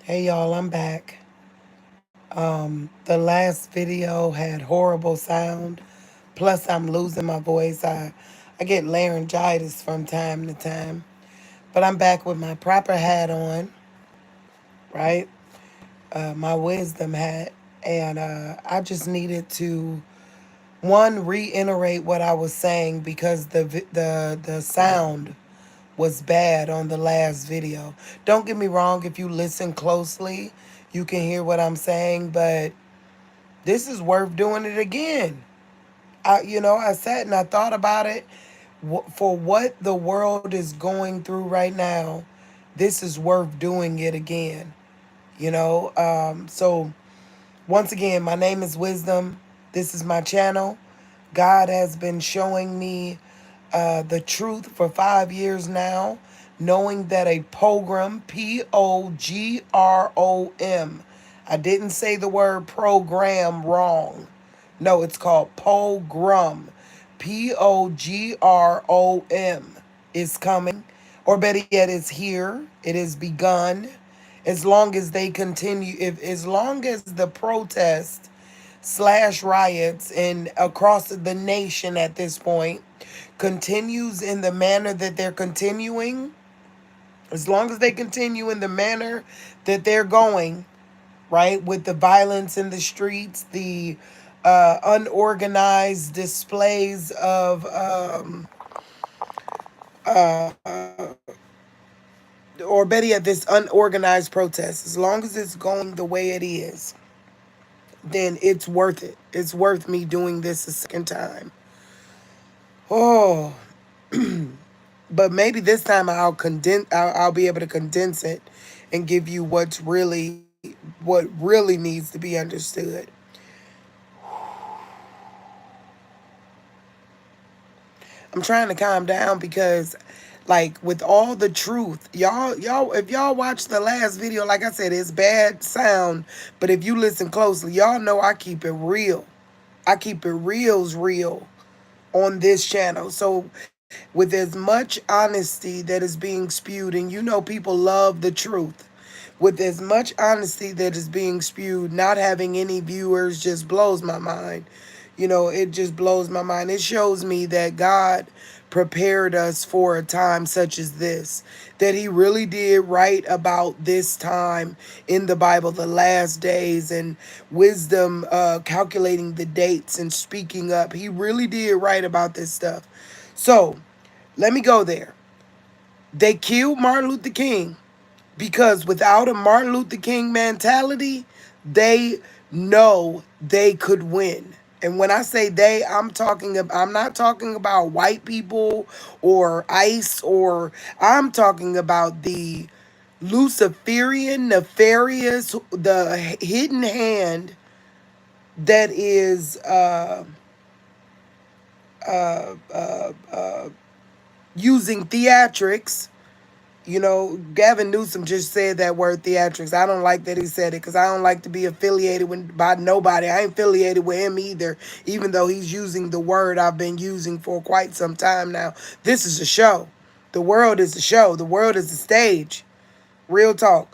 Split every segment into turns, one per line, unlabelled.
Hey y'all, I'm back. The last video had horrible sound. Plus, I'm losing my voice. I get laryngitis from time to time. But I'm back with my proper hat on, right? My wisdom hat. And I just needed to, one, reiterate what I was saying because the sound was bad on the last video. Don't get me wrong, if you listen closely, you can hear what I'm saying, but this is worth doing it again. I sat and I thought about it. For what the world is going through right now, this is worth doing it again. So once again, my name is Wisdom. This is my channel. God has been showing me the truth for 5 years now, knowing that a program, POGROM, I didn't say the word program wrong. No, it's called pogrom. POGROM is coming, or better yet, it's here. It has begun. As long as they continue, as long as the protest slash riots and across the nation at this point continues in the manner that they're continuing, as long as they continue in the manner that they're going, right, with the violence in the streets, the unorganized displays of, or better yet, this unorganized protest, as long as it's going the way it is, then it's worth it. It's worth me doing this a second time. Oh, but maybe this time I'll be able to condense it and give you what really needs to be understood. I'm trying to calm down because, like, with all the truth, if y'all watch the last video, like I said, it's bad sound, but if you listen closely, y'all know I keep it real. I keep it real on this channel. So with as much honesty that is being spewed, and people love the truth, with as much honesty that is being spewed, not having any viewers just blows my mind. It just blows my mind. It shows me that God prepared us for a time such as this, that he really did write about this time in the Bible, the last days, and wisdom, calculating the dates and speaking up. He really did write about this stuff. So let me go there. They killed Martin Luther King because without a Martin Luther King mentality, they know they could win. And when I say they, I'm not talking about white people or ICE, or I'm talking about the Luciferian, nefarious, the hidden hand that is using theatrics. Gavin Newsom just said that word theatrics. I don't like that he said it because I don't like to be affiliated by nobody. I ain't affiliated with him either, even though he's using the word I've been using for quite some time now. This is a show. The world is a show. The world is a stage. Real talk.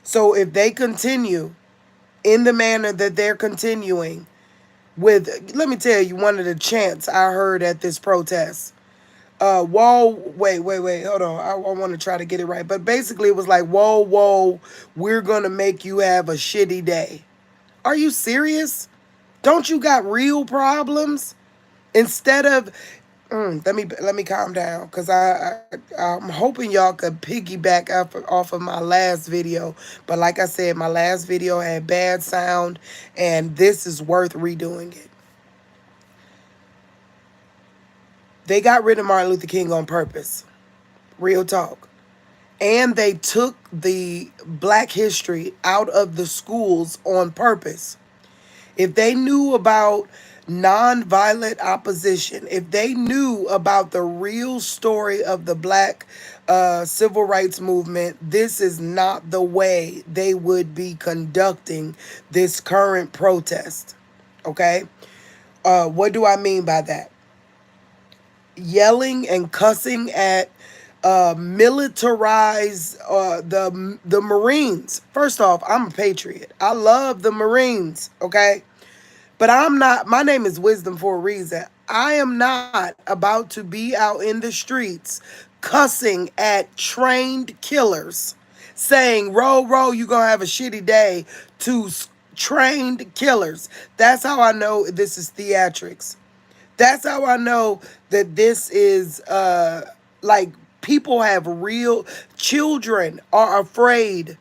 So if they continue in the manner that they're continuing with, let me tell you one of the chants I heard at this protest. Whoa, wait, hold on. I want to try to get it right. But basically, it was like, whoa, we're going to make you have a shitty day. Are you serious? Don't you got real problems? Instead of, let me calm down, because I'm hoping y'all could piggyback off of my last video. But like I said, my last video had bad sound, and this is worth redoing it. They got rid of Martin Luther King on purpose. Real talk. And they took the black history out of the schools on purpose. If they knew about nonviolent opposition, if they knew about the real story of the black civil rights movement, this is not the way they would be conducting this current protest. Okay? What do I mean by that? Yelling and cussing at militarize the Marines. First off, I'm a patriot. I love the Marines, okay? But I'm not, my name is Wisdom for a reason. I am not about to be out in the streets cussing at trained killers, saying, roll, roll, you're going to have a shitty day to trained killers. That's how I know this is theatrics. That's how I know that this is like people have real children are afraid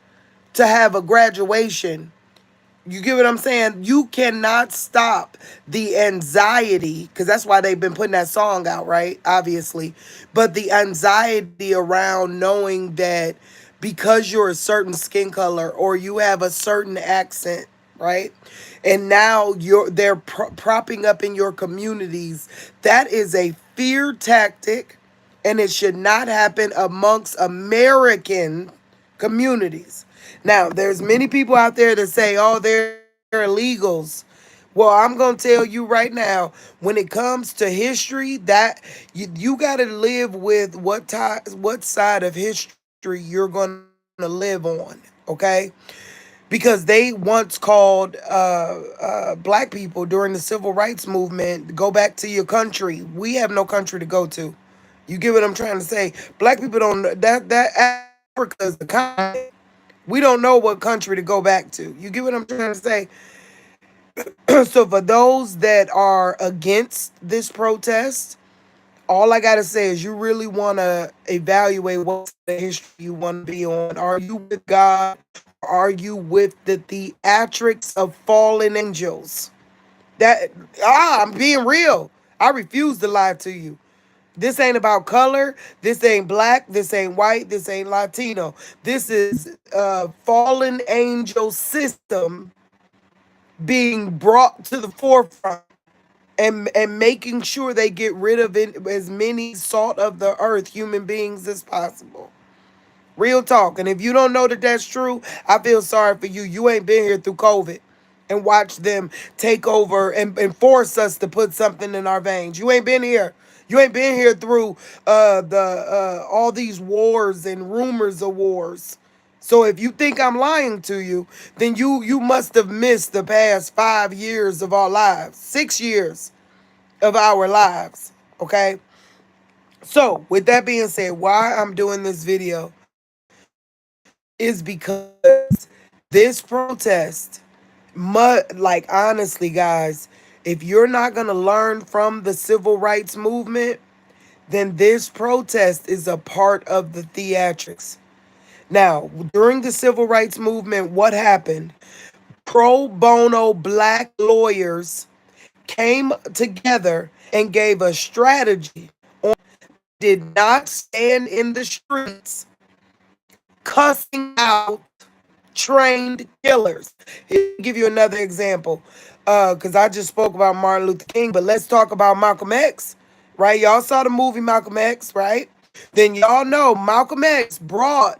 to have a graduation. You get what I'm saying? You cannot stop the anxiety, because that's why they've been putting that song out, right? Obviously. But the anxiety around knowing that because you're a certain skin color or you have a certain accent, right? And now they're propping up in your communities. That is a fear tactic, and it should not happen amongst American communities. Now, there's many people out there that say, "Oh, they're illegals." Well, I'm gonna tell you right now, when it comes to history, that you got to live with what side of history you're gonna live on, okay? Because they once called black people during the civil rights movement, "Go back to your country." We have no country to go to. You get what I'm trying to say? Black people don't, that Africa is a continent. We don't know what country to go back to. You get what I'm trying to say? So for those that are against this protest, all I gotta say is you really wanna evaluate what side of history you wanna be on. Are you with God, or are you with the theatrics of fallen angels? That I'm being real. I refuse to lie to you. This ain't about color. This ain't black. This ain't white. This ain't Latino. This is fallen angel system being brought to the forefront, and making sure they get rid of as many salt of the earth human beings as possible. Real talk. And if you don't know that that's true, I feel sorry for you. You ain't been here through COVID and watch them take over and force us to put something in our veins. You ain't been here. You ain't been here through all these wars and rumors of wars. So if you think I'm lying to you, then you must have missed the past 5 years of our lives, 6 years of our lives. Okay. So with that being said, why I'm doing this video is because this protest, like honestly, guys, if you're not gonna learn from the civil rights movement, then this protest is a part of the theatrics. Now, during the civil rights movement, what happened? Pro bono black lawyers came together and gave a strategy on did not stand in the streets cussing out trained killers. I'll give you another example, because I just spoke about Martin Luther King, but let's talk about Malcolm X, right? Y'all saw the movie Malcolm X, right? Then y'all know Malcolm X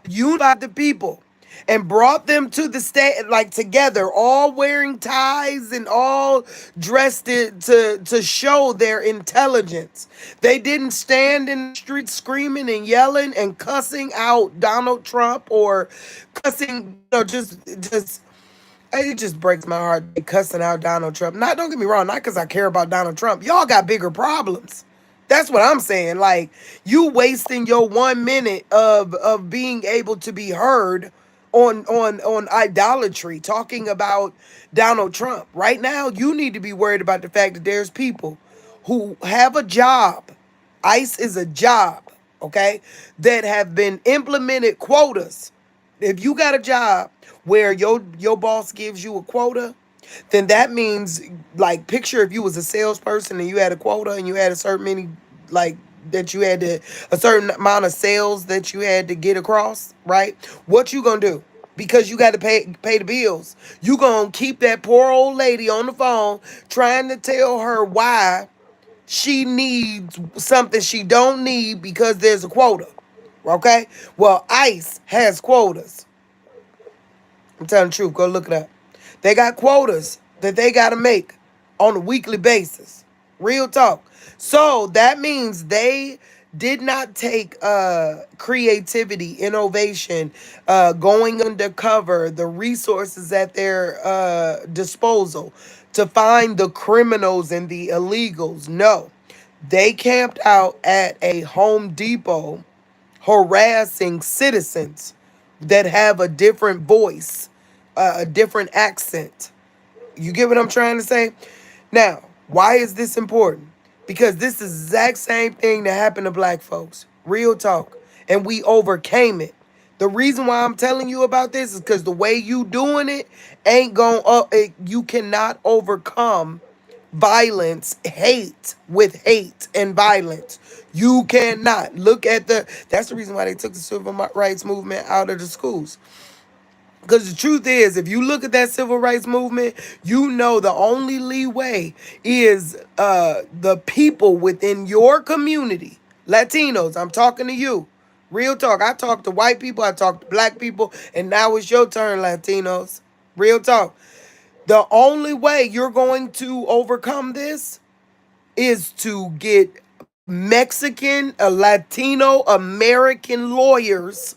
unified the people and brought them to the state, like together, all wearing ties and all dressed to show their intelligence. They didn't stand in the streets screaming and yelling and cussing out Donald Trump, or cussing, just it just breaks my heart they cussing out Donald Trump. Not, don't get me wrong, not because I care about Donald Trump. Y'all got bigger problems. That's what I'm saying. Like, you wasting your 1 minute of being able to be heard on idolatry, talking about Donald Trump. Right now, you need to be worried about the fact that there's people who have a job. ICE is a job, okay, that have been implemented quotas. If you got a job where your boss gives you a quota, then that means, like, picture if you was a salesperson and you had a quota and you had a certain many, like, that you had to, a certain amount of sales that you had to get across, right? What you gonna do? Because you got to pay the bills. You gonna keep that poor old lady on the phone trying to tell her why she needs something she don't need because there's a quota. Okay? Well, ICE has quotas. I'm telling the truth. Go look it up. They got quotas that they got to make on a weekly basis. Real talk. So that means did not take creativity, innovation, going undercover, the resources at their disposal to find the criminals and the illegals. No, they camped out at a Home Depot harassing citizens that have a different voice, a different accent. You get what I'm trying to say? Now, why is this important? Because this is the exact same thing that happened to black folks. Real talk. And we overcame it. The reason why I'm telling you about this is because the way you doing it ain't going up. You cannot overcome violence, hate with hate and violence. You cannot. Look at that's the reason why they took the civil rights movement out of the schools. Because the truth is, if you look at that civil rights movement, you know the only leeway is the people within your community. Latinos, I'm talking to you. Real talk. I talk to white people, I talk to black people, and now it's your turn, Latinos. Real talk. The only way you're going to overcome this is to get Mexican, Latino, American lawyers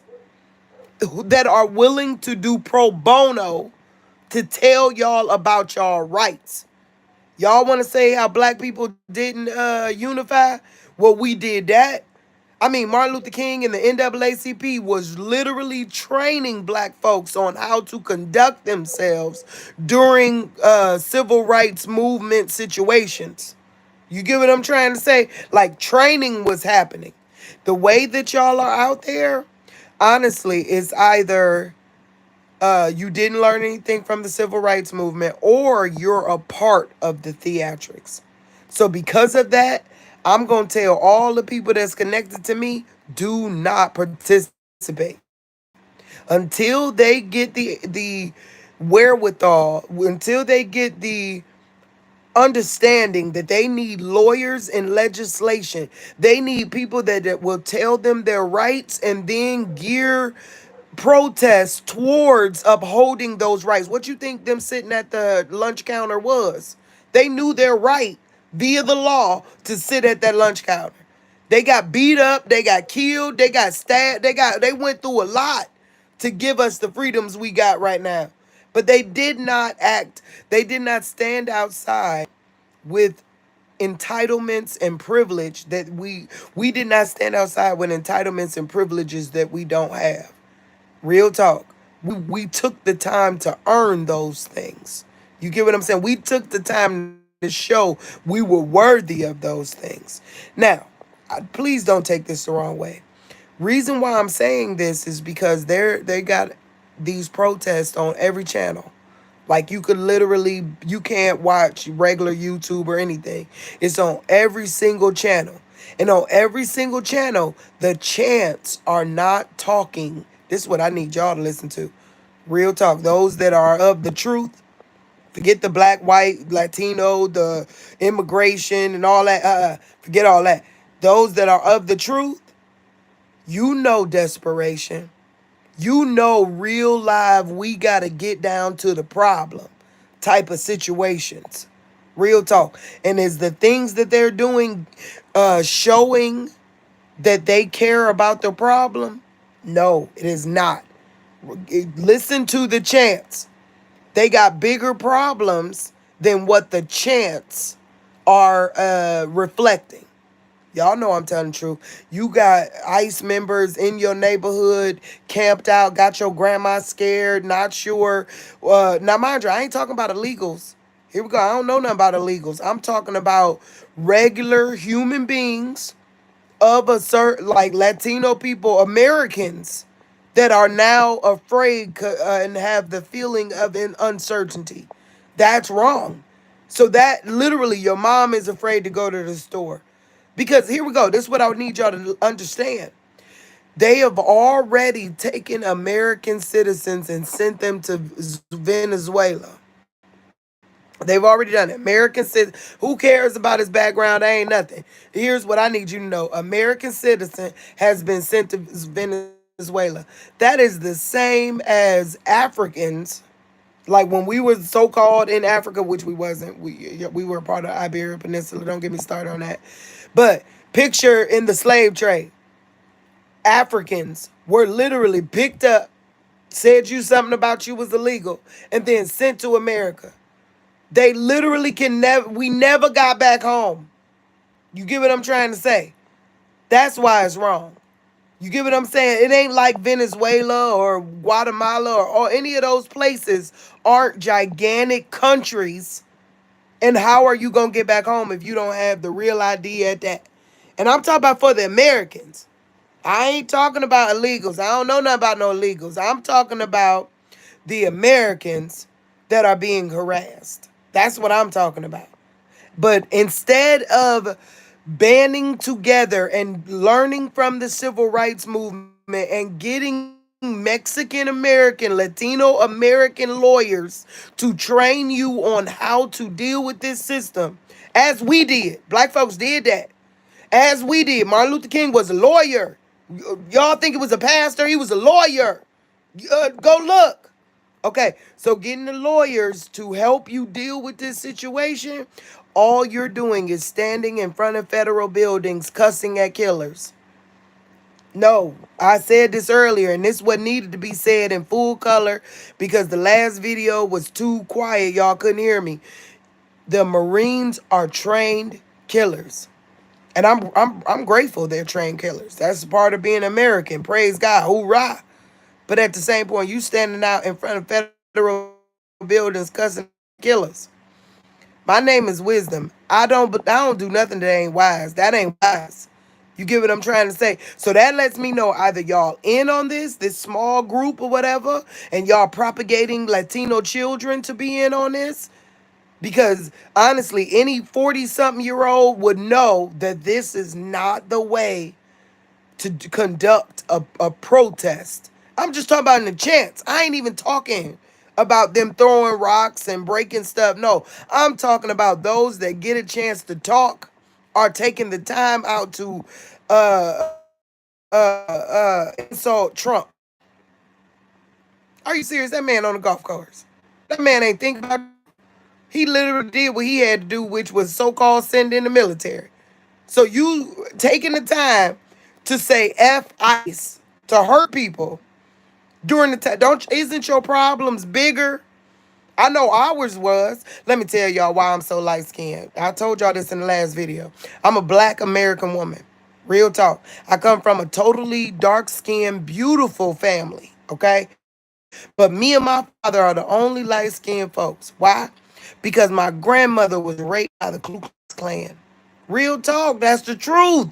that are willing to do pro bono to tell y'all about y'all rights. Y'all want to say how black people didn't unify? Well, we did that. I mean, Martin Luther King and the NAACP was literally training black folks on how to conduct themselves during civil rights movement situations. You get what I'm trying to say? Like, training was happening. The way that y'all are out there, honestly, is either you didn't learn anything from the civil rights movement or you're a part of the theatrics. So because of that, I'm going to tell all the people that's connected to me, do not participate until they get the wherewithal, until they get the understanding that they need lawyers and legislation. They need people that will tell them their rights and then gear protests towards upholding those rights. What you think them sitting at the lunch counter was? They knew their right via the law to sit at that lunch counter. They got beat up, they got killed, they got stabbed, they went through a lot to give us the freedoms we got right now. But they did not stand outside with entitlements and privilege that we did not stand outside with entitlements and privileges that we don't have. Real talk. We took the time to earn those things. You get what I'm saying? We took the time to show we were worthy of those things. Now, please don't take this the wrong way. Reason why I'm saying this is because they got these protests on every channel. Like, you could literally, you can't watch regular YouTube or anything. It's on every single channel. And on every single channel, the chants are not talking. This is what I need y'all to listen to. Real talk. Those that are of the truth. Forget the black, white, Latino, the immigration and all that. Forget all that. Those that are of the truth, you know desperation. You know real live, we got to get down to the problem type of situations. Real talk. And is the things that they're doing showing that they care about the problem? No, it is not. Listen to the chants. They got bigger problems than what the chants are reflecting. Y'all know I'm telling the truth. You got ICE members in your neighborhood, camped out, got your grandma scared, not sure. Now, mind you, I ain't talking about illegals. Here we go. I don't know nothing about illegals. I'm talking about regular human beings of a certain, like Latino people, Americans, that are now afraid and have the feeling of uncertainty. That's wrong. So that literally, your mom is afraid to go to the store. Because here we go. This is what I would need y'all to understand. They have already taken American citizens and sent them to Venezuela. They've already done it. American citizen. Who cares about his background? Ain't nothing. Here's what I need you to know. American citizen has been sent to Venezuela. That is the same as Africans. Like when we were so called in Africa, which we wasn't. We were part of the Iberian Peninsula. Don't get me started on that. But Picture in the slave trade, Africans were literally picked up, said you something about you was illegal, and then sent to America. They literally can never, we never got back home. You get what I'm trying to say? That's why it's wrong. You get what I'm saying? It ain't like Venezuela or Guatemala or any of those places aren't gigantic countries. And how are you going to get back home if you don't have the real ID at that? And I'm talking about for the Americans. I ain't talking about illegals. I don't know nothing about no illegals. I'm talking about the Americans that are being harassed. That's what I'm talking about. But instead of banding together and learning from the civil rights movement and getting Mexican American, Latino American lawyers to train you on how to deal with this system, as we did, black folks did that. As we did. Martin Luther King was a lawyer. Y'all think it was a pastor? He was a lawyer. Go look. Okay, so getting the lawyers to help you deal with this situation, all you're doing is standing in front of federal buildings cussing at killers. No, I said this earlier, and this what needed to be said in full color because the last video was too quiet. Y'all couldn't hear me. The Marines are trained killers. And I'm grateful they're trained killers. That's part of being American. Praise God. Hoorah. But at the same point, you standing out in front of federal buildings cussing killers. My name is Wisdom. I don't do nothing that ain't wise. That ain't wise. You get what I'm trying to say? So that lets me know either y'all in on this small group or whatever, and y'all propagating Latino children to be in on this. Because honestly, any 40-something-year-old would know that this is not the way to conduct a protest. I'm just talking about in the chance. I ain't even talking about them throwing rocks and breaking stuff. No, I'm talking about those that get a chance to talk are taking the time out to insult Trump. Are you serious? That man on the golf course. That man ain't thinking about you. He literally did what he had to do, which was so-called send in the military. So you taking the time to say F ICE to hurt people during the time. Don't isn't your problems bigger? I know ours was. Let me tell y'all why I'm so light skinned. I told y'all this in the last video. I'm a black American woman. Real talk. I come from a totally dark skinned, beautiful family. Okay? But me and my father are the only light skinned folks. Why? Because my grandmother was raped by the Ku Klux Klan. Real talk. That's the truth.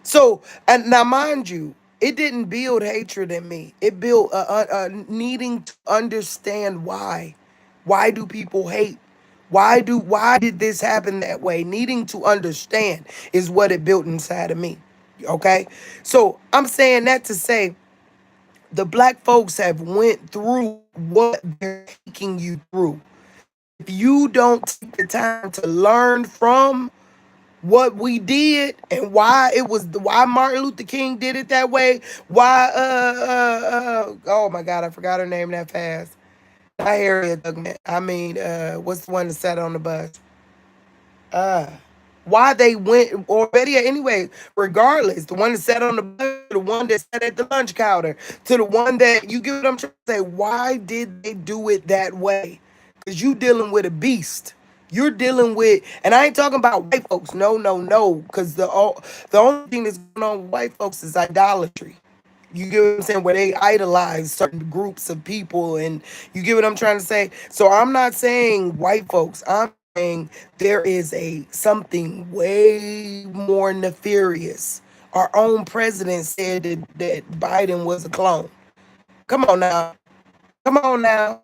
So, and now mind you, it didn't build hatred in me. It built a needing to understand why. Why do people hate? Why did this happen that way? Needing to understand is what it built inside of me. Okay? So, I'm saying that to say the black folks have went through what they're taking you through. If you don't take the time to learn from what we did and why it was why Martin Luther King did it that way. Why oh my God, I forgot her name that fast. Not Harriet Tubman. I mean, what's the one that sat on the bus? Uh why they went, or better yet, anyway, regardless, the one that sat on the bus, the one that sat at the lunch counter, to the one that you get what I'm trying to say. Why did they do it that way? Because you dealing with a beast. You're dealing with, and I ain't talking about white folks. No, no, no. Because the only thing that's going on with white folks is idolatry. You get what I'm saying? Where they idolize certain groups of people, and you get what I'm trying to say. So I'm not saying white folks. I'm saying there is a something way more nefarious. Our own president said that Biden was a clone. Come on now. Come on now.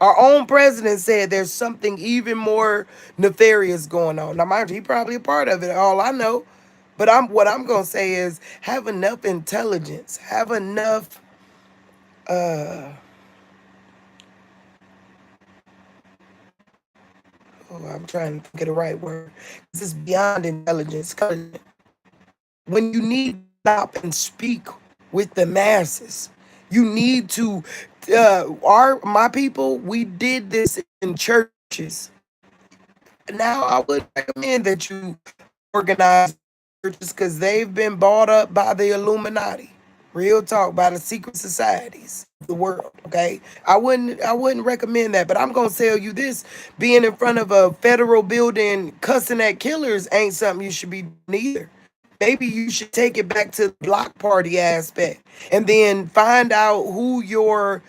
Our own president said there's something even more nefarious going on. Now, mind you, he probably a part of it, all I know. But what I'm gonna say is have enough intelligence, have enough oh, I'm trying to get the right word. This is beyond intelligence. 'Cause when you need to stop and speak with the masses, you need to our my people, we did this in churches. Now I would recommend that you organize churches because they've been bought up by the Illuminati. Real talk, by the secret societies of the world. Okay, I wouldn't recommend that, but I'm gonna tell you this: being in front of a federal building cussing at killers ain't something you should be doing either. Maybe you should take it back to the block party aspect, and then find out who your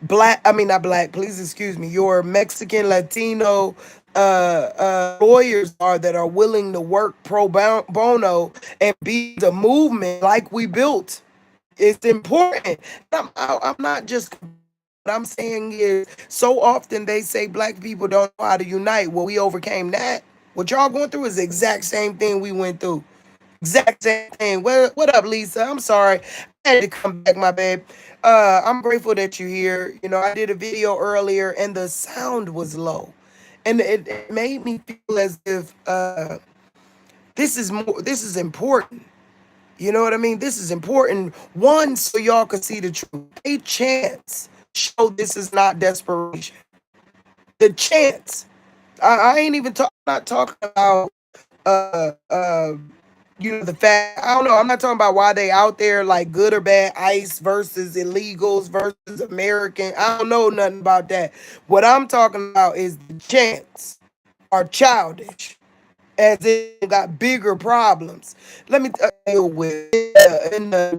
black, I mean not black, please excuse me, your Mexican, Latino lawyers are that are willing to work pro bono and be the movement like we built. It's important. I'm not just, what I'm saying is, so often they say black people don't know how to unite. Well, we overcame that. What y'all going through is the exact same thing we went through. Exact same thing. What up, Lisa? I'm sorry. I had to come back, my babe. I'm grateful that you're here. You know, I did a video earlier and the sound was low. And it made me feel as if this is important. You know what I mean? This is important. One, so y'all can see the truth. A chance show this is not desperation. The chance. I ain't even not talking about uh uh the fact, I don't know, I'm not talking about why they out there like good or bad, ICE versus illegals versus American. I don't know nothing about that. What I'm talking about is the chants are childish, as it got bigger problems. Let me deal with in the